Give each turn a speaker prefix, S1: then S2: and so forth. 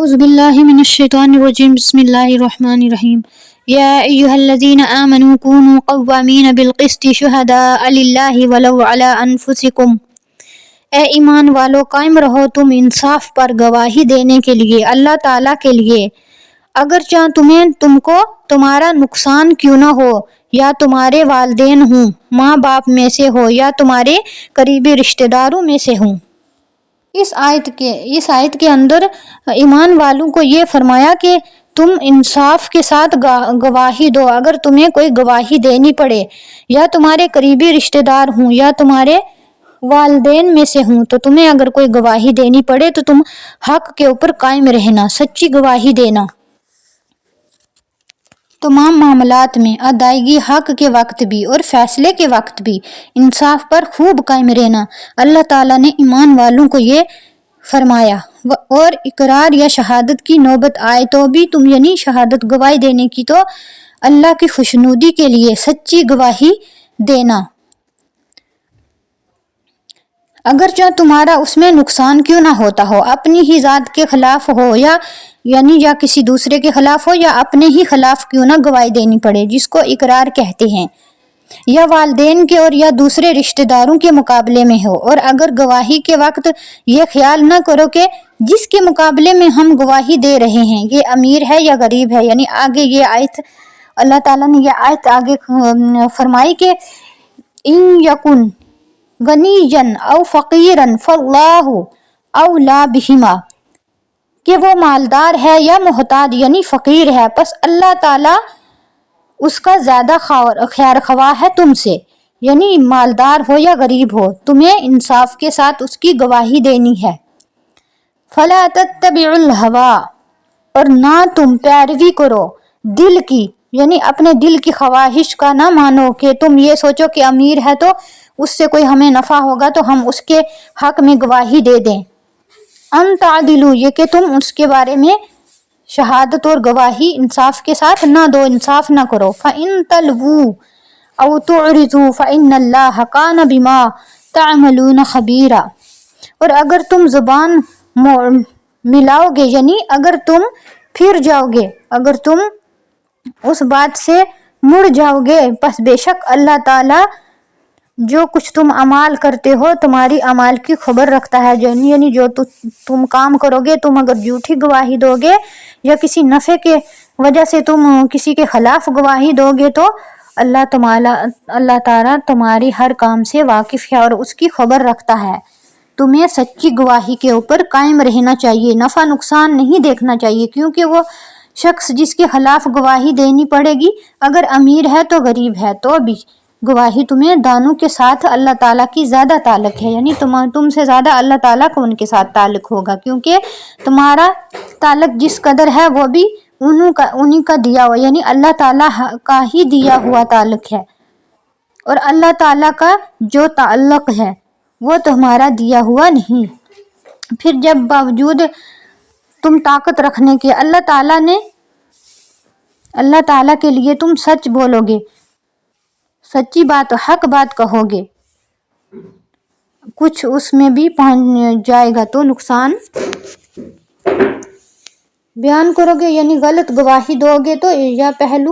S1: اعوذ باللہ من الشیطان الرجیم بسم اللہ الرحمن الرحیم یا ایہا الذین آمنوا کونوا قوامین بالقسط شہداء للہ ولو علی انفسکم، اے ایمان والو قائم رہو تم انصاف پر گواہی دینے کے لیے اللہ تعالیٰ کے لیے، اگرچہ تم کو تمہارا نقصان کیوں نہ ہو، یا تمہارے والدین ہوں، ماں باپ میں سے ہو، یا تمہارے قریبی رشتہ داروں میں سے ہوں۔ اس آیت کے اندر ایمان والوں کو یہ فرمایا کہ تم انصاف کے ساتھ گواہی دو۔ اگر تمہیں کوئی گواہی دینی پڑے، یا تمہارے قریبی رشتہ دار ہوں، یا تمہارے والدین میں سے ہوں، تو تمہیں اگر کوئی گواہی دینی پڑے تو تم حق کے اوپر قائم رہنا، سچی گواہی دینا۔ تمام معاملات میں ادائیگی حق کے وقت بھی اور فیصلے کے وقت بھی انصاف پر خوب قائم رہنا۔ اللہ تعالیٰ نے ایمان والوں کو یہ فرمایا، اور اقرار یا شہادت کی نوبت آئے تو بھی تم یعنی شہادت گواہی دینے کی تو اللہ کی خوشنودی کے لیے سچی گواہی دینا، اگرچہ تمہارا اس میں نقصان کیوں نہ ہوتا ہو، اپنی ہی ذات کے خلاف ہو، یا کسی دوسرے کے خلاف ہو، یا اپنے ہی خلاف کیوں نہ گواہی دینی پڑے، جس کو اقرار کہتے ہیں، یا والدین کے اور یا دوسرے رشتہ داروں کے مقابلے میں ہو۔ اور اگر گواہی کے وقت یہ خیال نہ کرو کہ جس کے مقابلے میں ہم گواہی دے رہے ہیں یہ امیر ہے یا غریب ہے، یعنی آگے یہ آیت اللہ تعالیٰ نے یہ آیت آگے فرمائی کہ ان یکن غنیا او فقیرا فاللہ اولی بہما، کہ وہ مالدار ہے یا محتاج یعنی فقیر ہے، پس اللہ تعالیٰ اس کا زیادہ خیر خواہ ہے تم سے، یعنی مالدار ہو یا غریب ہو، تمہیں انصاف کے ساتھ اس کی گواہی دینی ہے۔ فلا تتبعوا الہویٰ، اور نہ تم پیروی کرو دل کی، یعنی اپنے دل کی خواہش کا نہ مانو کہ تم یہ سوچو کہ امیر ہے تو اس سے کوئی ہمیں نفع ہوگا تو ہم اس کے حق میں گواہی دے دیں۔ ان تعدلوا، یہ کہ تم اس کے بارے میں شہادت اور گواہی انصاف کے ساتھ نہ دو، انصاف نہ کرو۔ فَإِن تَلْوُوا أَوْ تُعْرِضُوا فَإِنَّ اللَّهَ كَانَ بِمَا تَعْمَلُونَ خَبِيرًا، اور اگر تم زبان ملاؤ گے، یعنی اگر تم پھر جاؤ گے، اگر تم اس بات سے مڑ جاؤ گے، پس بے شک اللہ تعالیٰ جو کچھ تم اعمال کرتے ہو تمہاری اعمال کی خبر رکھتا ہے، یعنی جو تم کام کرو گے، تم اگر جھوٹی گواہی دو گے یا کسی نفع کے وجہ سے تم کسی کے خلاف گواہی دو گے تو اللہ تعالیٰ تمہاری ہر کام سے واقف ہے اور اس کی خبر رکھتا ہے۔ تمہیں سچی گواہی کے اوپر قائم رہنا چاہیے، نفع نقصان نہیں دیکھنا چاہیے، کیونکہ وہ شخص جس کے خلاف گواہی دینی پڑے گی، اگر امیر ہے تو غریب ہے تو بھی گواہی تمہیں دونوں کے ساتھ اللہ تعالیٰ کی زیادہ تعلق ہے، یعنی تم سے زیادہ اللہ تعالیٰ کو ان کے ساتھ تعلق ہوگا، کیونکہ تمہارا تعلق جس قدر ہے وہ بھی انہی کا دیا ہوا، یعنی اللہ تعالیٰ کا ہی دیا ہوا تعلق ہے، اور اللہ تعالیٰ کا جو تعلق ہے وہ تمہارا دیا ہوا نہیں۔ پھر جب باوجود تم طاقت رکھنے کے اللہ تعالیٰ کے لیے تم سچ بولو گے، سچی بات حق بات کہو گے، کچھ اس میں بھی پہنچ جائے گا تو نقصان بیان کرو گے، یعنی غلط گواہی دو گے تو یا پہلو